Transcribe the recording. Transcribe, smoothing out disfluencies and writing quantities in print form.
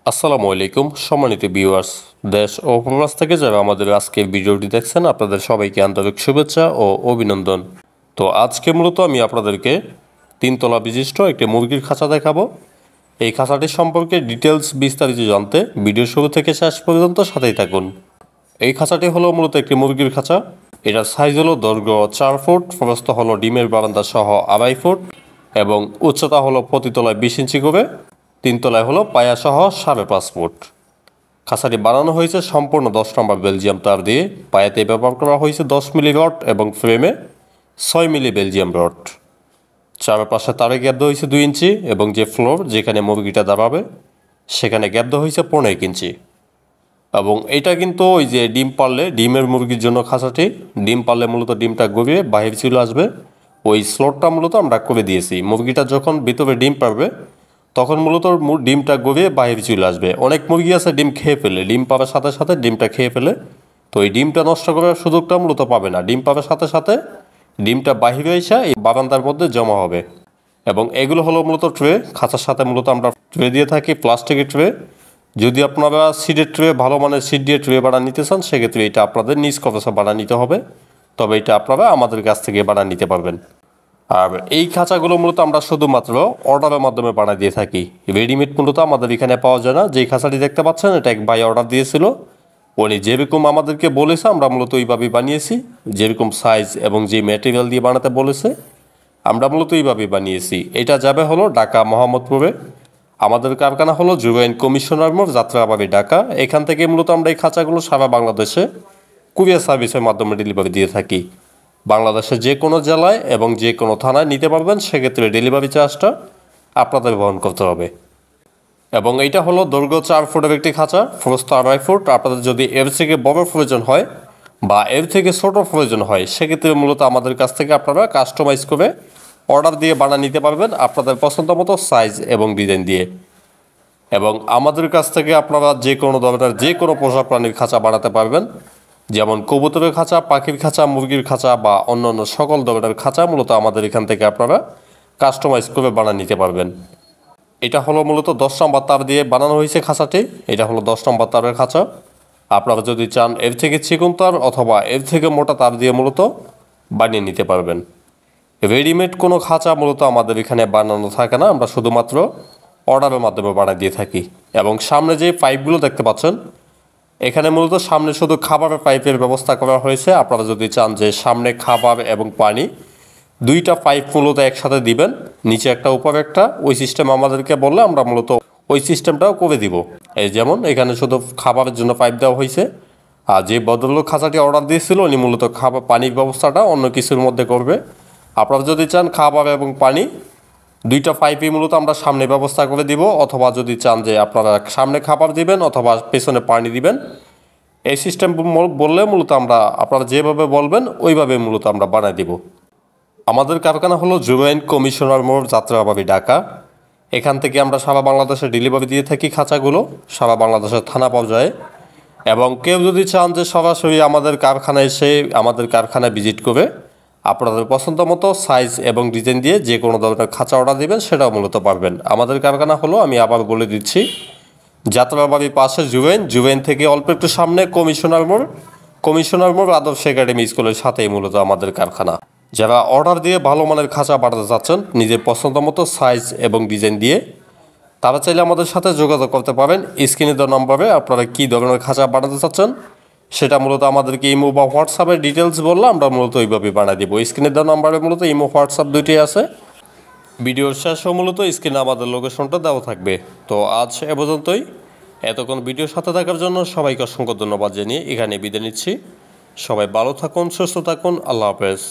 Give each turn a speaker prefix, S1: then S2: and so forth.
S1: আসসালামু আলাইকুম সম্মানিত ভিউয়ার্স, দেশ ও প্রবাস থেকে যারা আমাদের আজকের ভিডিওটি দেখছেন আপনাদের সবাইকে আন্তরিক শুভেচ্ছা ও অভিনন্দন। তো আজকে মূলত আমি আপনাদেরকে 3 তলা বিশিষ্ট একটি মুরগির খাঁচা দেখাবো। এই খাঁচাটি সম্পর্কে ডিটেলস বিস্তারিত জানতে ভিডিও শুরু থেকে শেষ পর্যন্ত সাথেই থাকুন। এই খাঁচাটি হলো মূলত একটি মুরগির খাঁচা। এটার সাইজ হলো দৈর্ঘ্য 4 ফুট, প্রস্থ হলো ডিমের বারান্দা সহ 2.5 ফুট এবং উচ্চতা হলো প্রতি তলায় 20 ইঞ্চি করে। 3 তলায় হলো পায়া সহ 5.5 ফুট। খাঁচাটি বানানো হয়েছে সম্পূর্ণ 10 নম্বর বেলজিয়াম তার দিয়ে। পায়াতে ব্যবহার করা হয়েছে 10 মিলি রড এবং ফ্রেমে 6 মিলি বেলজিয়াম রড। চারপাশে তারে গ্যাপ দেওয়া হয়েছে 2 ইঞ্চি এবং যে ফ্লোর যেখানে মুরগিটা দাঁড়াবে সেখানে গ্যাপ দেওয়া হয়েছে 15 ইঞ্চি। এবং এটা কিন্তু ওই যে ডিম পারলে ডিমের মুরগির জন্য খাঁচাটি, ডিম পারলে মূলত ডিমটা গড়িয়ে বাহির চলে আসবে, ওই স্লটটা মূলত আমরা করে দিয়েছি। মুরগিটা যখন ভিতরে ডিম পারবে তখন মূলত ডিমটা গড়িয়ে বাইরে চলে আসবে। অনেক মুরগি আছে ডিম খেয়ে ফেলে, ডিম পাওয়ার সাথে সাথে ডিমটা খেয়ে ফেলে, তো এই ডিমটা নষ্ট করার সুযোগটা মূলত পাবে না। ডিম পাওয়ার সাথে সাথে ডিমটা বাহিরে এসে এই বারান্দার মধ্যে জমা হবে। এবং এগুলো হলো মূলত ট্রে। খাঁচার সাথে মূলত আমরা ট্রে দিয়ে থাকি, প্লাস্টিকের ট্রে। যদি আপনারা সিডের ট্রে, ভালো মানের সিড দিয়ে ট্রে বানা নিতে চান সেক্ষেত্রে এটা আপনাদের নিজ খরচে বানা নিতে হবে, তবে এটা আপনারা আমাদের কাছ থেকে বানা নিতে পারবেন। আর এই খাঁচাগুলো মূলত আমরা শুধুমাত্র অর্ডারের মাধ্যমে বানিয়ে দিয়ে থাকি। রেডিমেড মূলত আমাদের এখানে পাওয়া যায় না। যেই খাঁচাটি দেখতে পাচ্ছেন এটা এক ভাই অর্ডার দিয়েছিল, উনি যেরকম আমাদেরকে বলেছে আমরা মূলত ওইভাবেই বানিয়েছি। যেরকম সাইজ এবং যে ম্যাটেরিয়াল দিয়ে বানাতে বলেছে আমরা মূলত ওইভাবেই বানিয়েছি। এটা যাবে হলো ঢাকা মোহাম্মদপুরে। আমাদের কারখানা হলো জুবাইন কমিশনার মোড়, যাত্রাবাড়ি, ঢাকা। এখান থেকে মূলত আমরা এই খাঁচাগুলো সারা বাংলাদেশে কুরিয়ার সার্ভিসের মাধ্যমে ডেলিভারি দিয়ে থাকি। বাংলাদেশের যে কোনো জেলায় এবং যে কোনো থানায় নিতে পারবেন, সেক্ষেত্রে ডেলিভারি চার্জটা আপনাদের বহন করতে হবে। এবং এইটা হলো দৈর্ঘ্য 4 ফুটের একটি খাঁচা, প্রস্থ 2.5 ফুট। আপনাদের যদি এর থেকে বড় প্রয়োজন হয় বা এর থেকে ছোট প্রয়োজন হয় সেক্ষেত্রে মূলত আমাদের কাছ থেকে আপনারা কাস্টমাইজ করে অর্ডার দিয়ে বানিয়ে নিতে পারবেন আপনাদের পছন্দ মতো সাইজ এবং ডিজাইন দিয়ে। এবং আমাদের কাছ থেকে আপনারা যে কোনো ধরনের যে কোনো পোষা প্রাণীর খাঁচা বানাতে পারবেন, যেমন কবুতরের খাঁচা, পাখির খাঁচা, মুরগির খাঁচা বা অন্যান্য সকল ধরনের খাঁচা মূলত আমাদের এখান থেকে আপনারা কাস্টমাইজ করে বানিয়ে নিতে পারবেন। এটা হলো মূলত 10 নম্বর তার দিয়ে বানানো হয়েছে খাঁচাটি। এটা হলো 10 নম্বর তারের খাঁচা। আপনারা যদি চান এর থেকে চিকন তার অথবা এর থেকে মোটা তার দিয়ে মূলত বানিয়ে নিতে পারবেন। রেডিমেড কোনো খাঁচা মূলত আমাদের এখানে বানানো থাকে না, আমরা শুধুমাত্র অর্ডারের মাধ্যমে বানিয়ে দিয়ে থাকি। এবং সামনে যে পাইপগুলো দেখতে পাচ্ছেন এখানে মূলত সামনে শুধু খাবারের পাইপের ব্যবস্থা করা হয়েছে। আপনারা যদি চান যে সামনে খাবার এবং পানি 2টা পাইপ মূলত একসাথে দিবেন, নিচে একটা উপরে একটা, ওই সিস্টেম আমাদেরকে বললে আমরা মূলত ওই সিস্টেমটাও করে দিব। এই যেমন এখানে শুধু খাবারের জন্য পাইপ দেওয়া হয়েছে। আর যে ভদ্রলোক খাঁচাটি অর্ডার দিয়েছিল উনি মূলত খাবার পানির ব্যবস্থাটা অন্য কিছুর মধ্যে করবে। আপনারা যদি চান খাবার এবং পানি 2টা পাইপই মূলত আমরা সামনে ব্যবস্থা করে দিব, অথবা যদি চান যে আপনারা সামনে খাবার দিবেন অথবা পেছনে পানি দিবেন, এই সিস্টেম বললে মূলত আমরা আপনারা যেভাবে বলবেন ওইভাবে মূলত আমরা বানিয়ে দিব। আমাদের কারখানা হলো জুবাইন কমিশনার মোড়, যাত্রাবাড়ি, ঢাকা। এখান থেকে আমরা সারা বাংলাদেশে ডেলিভারি দিয়ে থাকি খাঁচাগুলো, সারা বাংলাদেশের থানা পর্যায়ে। এবং কেউ যদি চান যে সরাসরি আমাদের কারখানায় এসে আমাদের কারখানায় ভিজিট করে আপনাদের পছন্দ মতো সাইজ এবং ডিজাইন দিয়ে যে কোনো ধরনের খাঁচা অর্ডার দেবেন সেটাও মূলত পারবেন। আমাদের কারখানা হলো, আমি আবার বলে দিচ্ছি, যাত্রাবাড়ির পাশে জুবাইন থেকে অল্প একটু সামনে কমিশনার মোড় আদর্শ একাডেমি স্কুলের সাথেই মূলত আমাদের কারখানা। যারা অর্ডার দিয়ে ভালো মানের খাঁচা বানাতে চাচ্ছেন নিজের পছন্দ মতো সাইজ এবং ডিজাইন দিয়ে, তারা চাইলে আমাদের সাথে যোগাযোগ করতে পারেন। স্ক্রিনে দেওয়া নম্বরে আপনারা কী ধরনের খাঁচা বানাতে চাচ্ছেন সেটা মূলত আমাদেরকে ইমো বা হোয়াটসঅ্যাপের ডিটেলস বললে আমরা মূলত ওইভাবে বানিয়ে দেবো। স্ক্রিনে দেওয়া নম্বরে মূলত ইমো, হোয়াটসঅ্যাপ দুইটাই আছে। ভিডিওর শেষেও মূলত স্ক্রিনে আমাদের লোকেশনটা দেওয়া থাকবে। তো আজ এ পর্যন্তই। এতক্ষণ ভিডিওর সাথে থাকার জন্য সবাইকে অসংখ্য ধন্যবাদ জানিয়ে এখানে বিদায় নিচ্ছি। সবাই ভালো থাকুন, সুস্থ থাকুন, আল্লাহ হাফেজ।